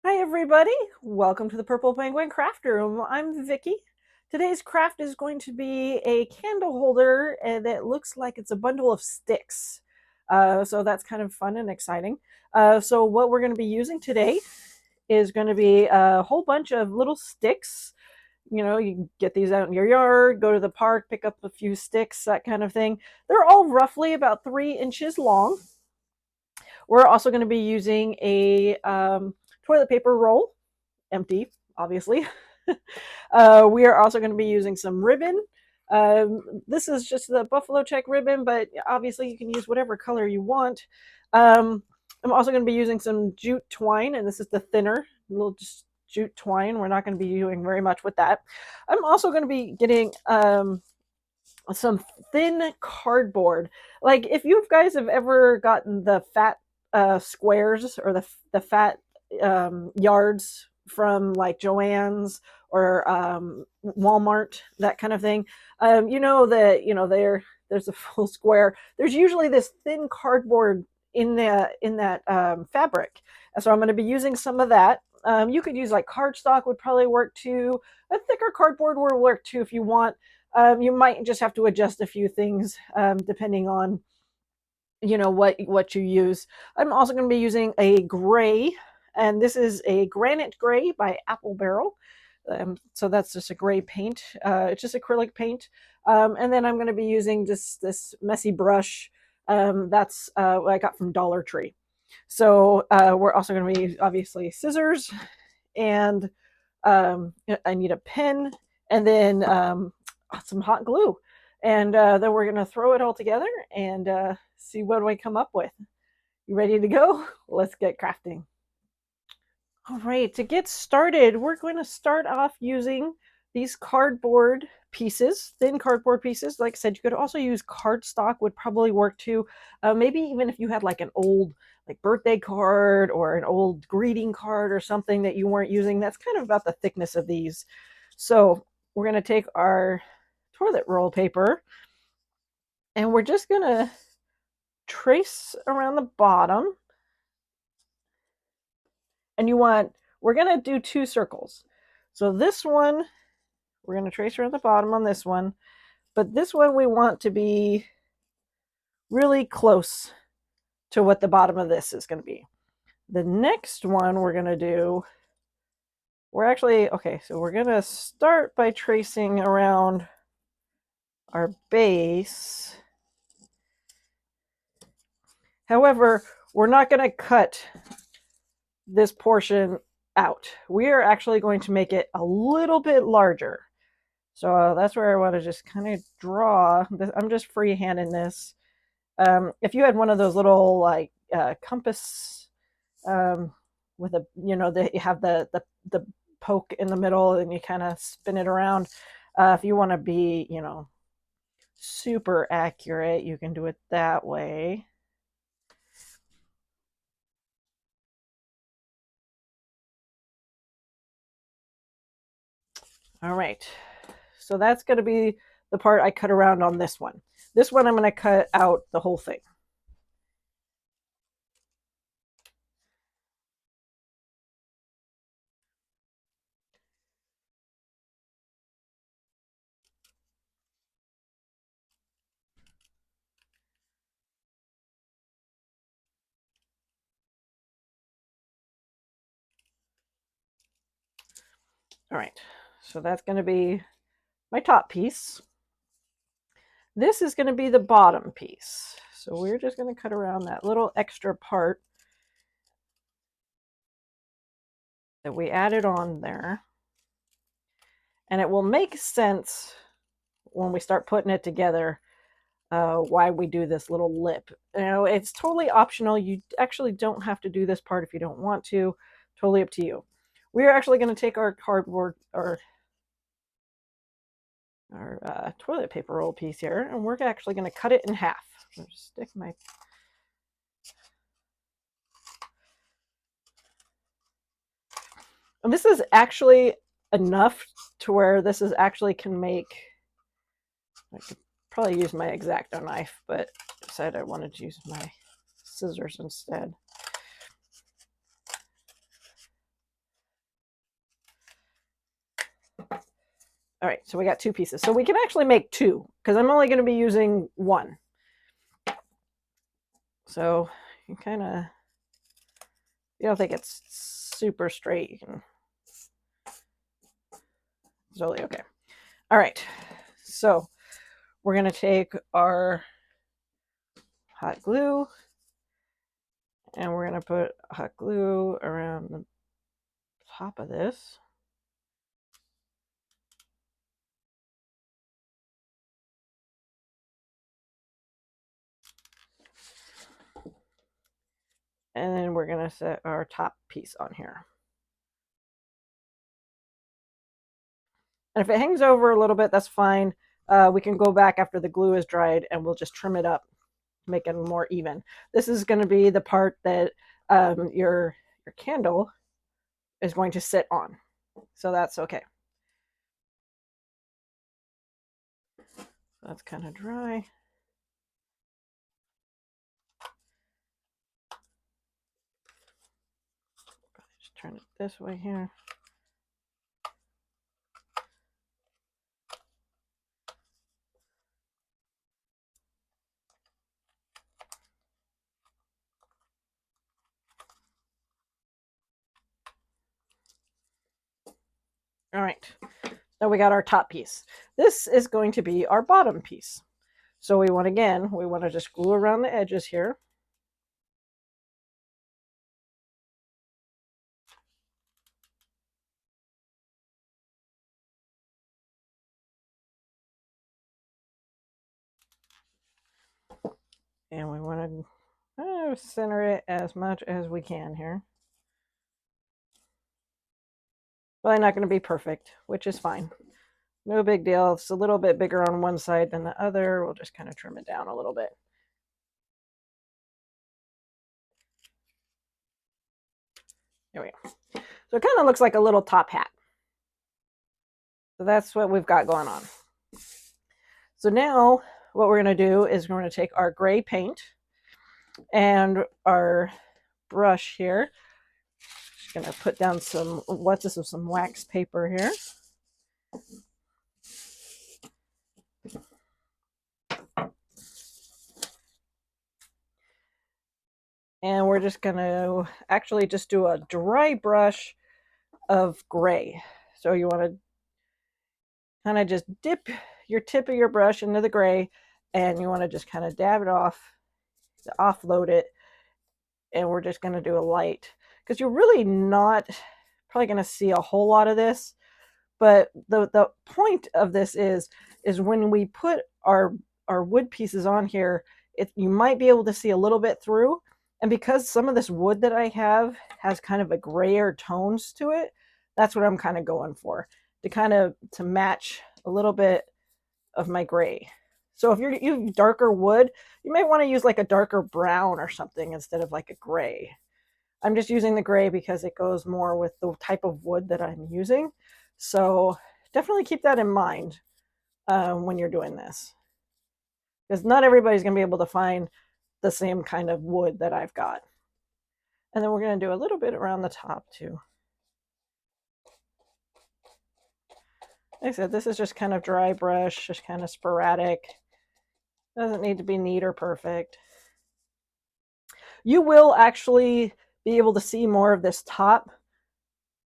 Hi everybody, welcome to the Purple Penguin Craft Room. I'm Vicky. Today's craft is going to be a candle holder that looks like it's a bundle of sticks. So that's kind of fun and exciting. So what we're going to be using today is going to be a whole bunch of little sticks. You know, you can get these out in your yard, go to the park, pick up a few sticks, that kind of thing. They're all roughly about 3 inches long. We're also going to be using a toilet paper roll, empty, obviously. We are also going to be using some ribbon. This is just the buffalo check ribbon, but obviously you can use whatever color you want. I'm also going to be using some jute twine, and this is the thinner little just jute twine. We're not going to be doing very much with that. I'm also going to be getting some thin cardboard. Like if you guys have ever gotten the fat squares or the fat yards from like Joann's or Walmart, that kind of thing. You know that there's a full square. There's usually this thin cardboard in that fabric, and so I'm going to be using some of that. You could use like cardstock would probably work too. A thicker cardboard would work too if you want. You might just have to adjust a few things depending on what you use. I'm also going to be using a gray, and this is a granite gray by Apple Barrel. So that's just a gray paint. It's just acrylic paint. And then I'm going to be using just this messy brush. That's what I got from Dollar Tree. So we're also going to be obviously scissors, and I need a pen, and then some hot glue. And then we're going to throw it all together and see what we come up with. You ready to go? Let's get crafting. All right, to get started, we're going to start off using these cardboard pieces, thin cardboard pieces. Like I said, you could also use cardstock, would probably work too. Maybe even if you had like an old like birthday card or an old greeting card or something that you weren't using, that's kind of about the thickness of these. So we're going to take our toilet roll paper, and we're just going to trace around the bottom. And we're going to do 2 circles. So this one, we're going to trace around the bottom on this one, but this one we want to be really close to what the bottom of this is going to be. The next one we're going to do, so we're going to start by tracing around our base. However, we're not going to cut this portion out. We are actually going to make it a little bit larger. So that's where I want to just kind of draw. I'm just freehanding this. If you had one of those little like compass with that you have the poke in the middle and you kind of spin it around. If you want to be super accurate, you can do it that way. All right, so that's going to be the part I cut around on this one. This one I'm going to cut out the whole thing. All right, so that's going to be my top piece. This is going to be the bottom piece. So we're just going to cut around that little extra part that we added on there. And it will make sense when we start putting it together why we do this little lip. It's totally optional. You actually don't have to do this part if you don't want to. Totally up to you. We are actually going to take our cardboard or our toilet paper roll piece here, and we're actually going to cut it in half. I'll just stick my and this is actually enough to where this is actually can make. I could probably use my X-Acto knife, but I decided I wanted to use my scissors instead. All right, so we got 2 pieces. So we can actually make 2 because I'm only going to be using 1. So you kind of, you don't think it's super straight, you can, it's totally okay. All right, so we're going to take our hot glue and we're going to put hot glue around the top of this. And then we're going to set our top piece on here. And if it hangs over a little bit, that's fine. We can go back after the glue is dried and we'll just trim it up, make it more even. This is going to be the part that your candle is going to sit on. So that's okay. That's kind of dry. Just turn it this way here. All right, now we got our top piece. This is going to be our bottom piece. So we want to just glue around the edges here. And we want to center it as much as we can here. Probably not going to be perfect, which is fine. No big deal. It's a little bit bigger on one side than the other. We'll just kind of trim it down a little bit. There we go. So it kind of looks like a little top hat. So that's what we've got going on. So now what we're going to do is we're going to take our gray paint and our brush here. Just going to put down some wax paper here. And we're just going to actually just do a dry brush of gray. So you want to kind of just dip your tip of your brush into the gray and you want to just kind of dab it off to offload it. And we're just going to do a light because you're really not probably going to see a whole lot of this. But the point of this is when we put our wood pieces on here, you might be able to see a little bit through. And because some of this wood that I have has kind of a grayer tones to it, that's what I'm kind of going for, to match a little bit of my gray. So if you have darker wood, you might want to use like a darker brown or something instead of like a gray. I'm just using the gray because it goes more with the type of wood that I'm using. So definitely keep that in mind when you're doing this, because not everybody's going to be able to find the same kind of wood that I've got. And then we're going to do a little bit around the top too. Like I said, this is just kind of dry brush, just kind of sporadic. Doesn't need to be neat or perfect. You will actually be able to see more of this top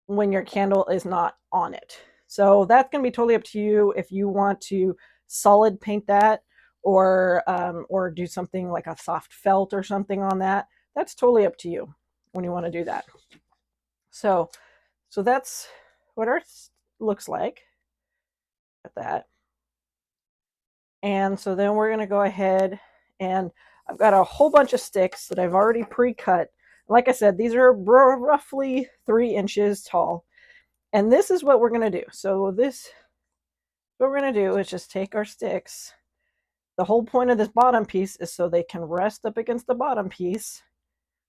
when your candle is not on it. So that's going to be totally up to you if you want to solid paint that or do something like a soft felt or something on that. That's totally up to you when you want to do that. So that's what ours looks like at that. And so then we're going to go ahead and I've got a whole bunch of sticks that I've already pre-cut. Like I said, these are roughly 3 inches tall. And this is what we're going to do. So what we're going to do is just take our sticks. The whole point of this bottom piece is so they can rest up against the bottom piece.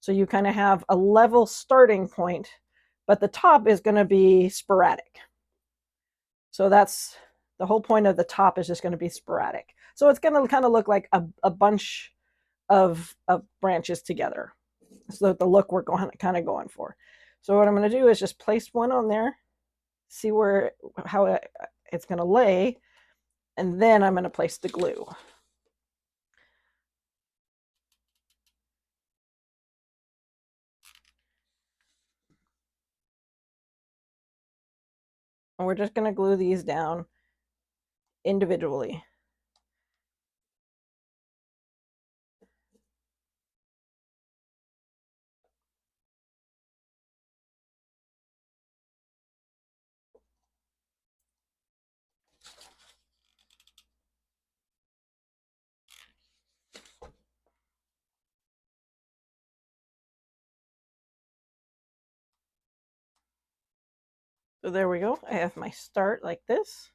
So you kind of have a level starting point, but the top is going to be sporadic. So that's the whole point of the top, is just going to be sporadic. So it's going to kind of look like a bunch of branches together. So the look we're kind of going for. So what I'm going to do is just place one on there, see how it's going to lay, and then I'm going to place the glue. And we're just going to glue these down individually. So there we go. I have my start like this.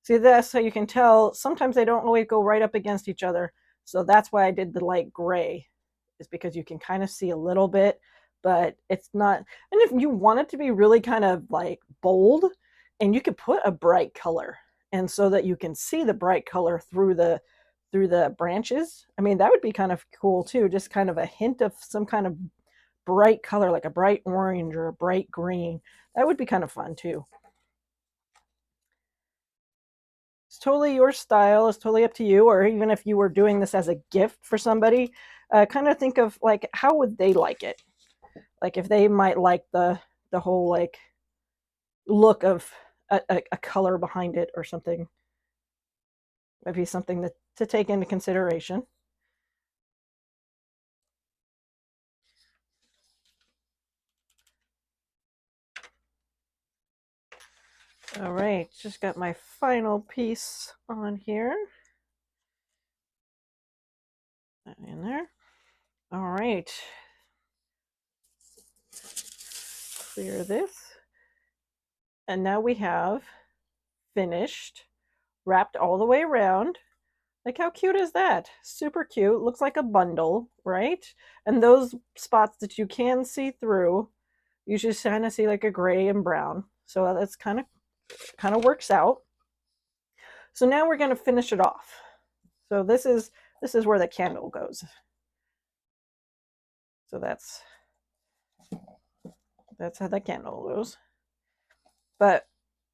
See this, so you can tell sometimes they don't always go right up against each other. So that's why I did the light gray, is because you can kind of see a little bit, but it's not. And if you want it to be really kind of like bold, and you could put a bright color, and so that you can see the bright color through the branches. I mean, that would be kind of cool too. Just kind of a hint of some kind of bright color, like a bright orange or a bright green. That would be kind of fun too. It's totally your style. It's totally up to you. Or even if you were doing this as a gift for somebody, kind of think of like how would they like it? Like if they might like the whole like look of a color behind it or something. Maybe something that to take into consideration. All right, just got my final piece on here. That in there. All right. Clear this. And now we have finished, wrapped all the way around. Like, how cute is that? Super cute. Looks like a bundle, right? And those spots that you can see through, you just kind of see like a gray and brown. So that's kind of works out. So now we're going to finish it off. So this is where the candle goes. So that's how the candle goes. But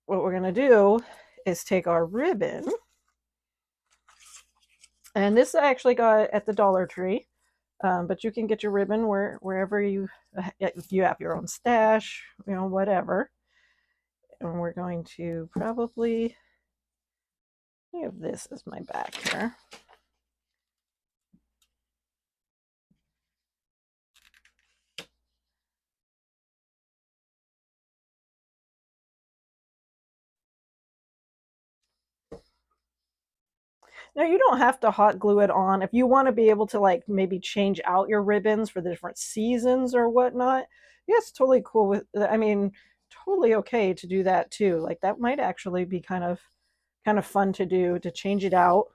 what we're going to do is take our ribbon, and this I actually got at the Dollar Tree. But you can get your ribbon wherever if you have your own stash, whatever. And we're going to probably have this as my back here. Now you don't have to hot glue it on. If you want to be able to like maybe change out your ribbons for the different seasons or whatnot, yeah, it's totally cool with. I mean, totally okay to do that too. Like that might actually be kind of fun to do, to change it out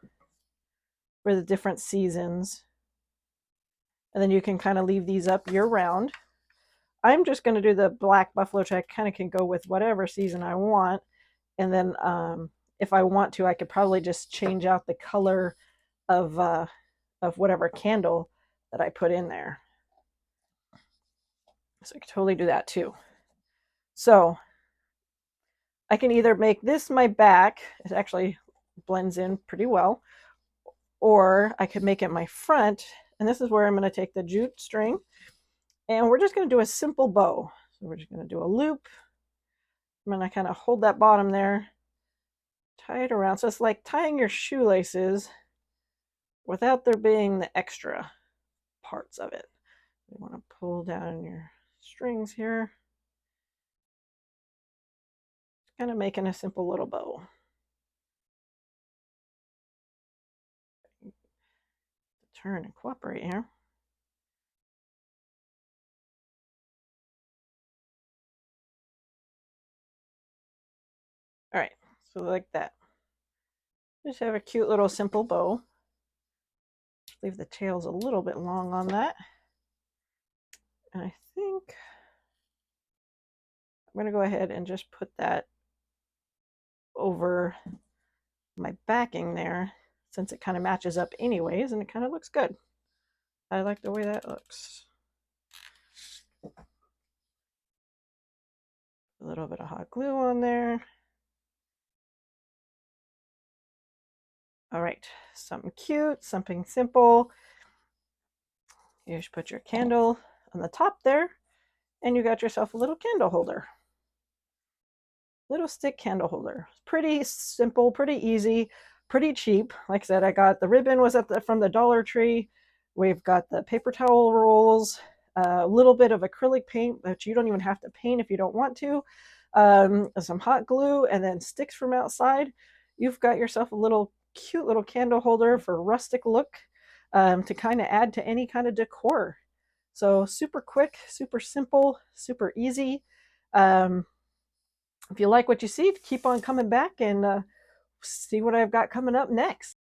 for the different seasons. And then you can kind of leave these up year round. I'm just going to do the black buffalo, which I kind of can go with whatever season I want. And then if I want to, I could probably just change out the color of whatever candle that I put in there. So I could totally do that too. So I can either make this my back, it actually blends in pretty well, or I could make it my front. And this is where I'm going to take the jute string, and we're just going to do a simple bow. So we're just going to do a loop. I'm going to kind of hold that bottom there, tie it around. So it's like tying your shoelaces without there being the extra parts of it. You want to pull down your strings here. Kind of making a simple little bow. Turn and cooperate here. All right, so like that. Just have a cute little simple bow. Leave the tails a little bit long on that. And I think I'm going to go ahead and just put that over my backing there, since it kind of matches up anyways, and it kind of looks good. I like the way that looks. A little bit of hot glue on there. All right, something cute, something simple. You just put your candle on the top there, and you got yourself a little candle holder. Little stick candle holder. Pretty simple, pretty easy, pretty cheap. Like I said, I got the ribbon was from the Dollar Tree. We've got the paper towel rolls, a little bit of acrylic paint, but you don't even have to paint if you don't want to. Some hot glue, and then sticks from outside. You've got yourself a little cute little candle holder for rustic look, to kind of add to any kind of decor. So super quick, super simple, super easy. Um, if you like what you see, keep on coming back and see what I've got coming up next.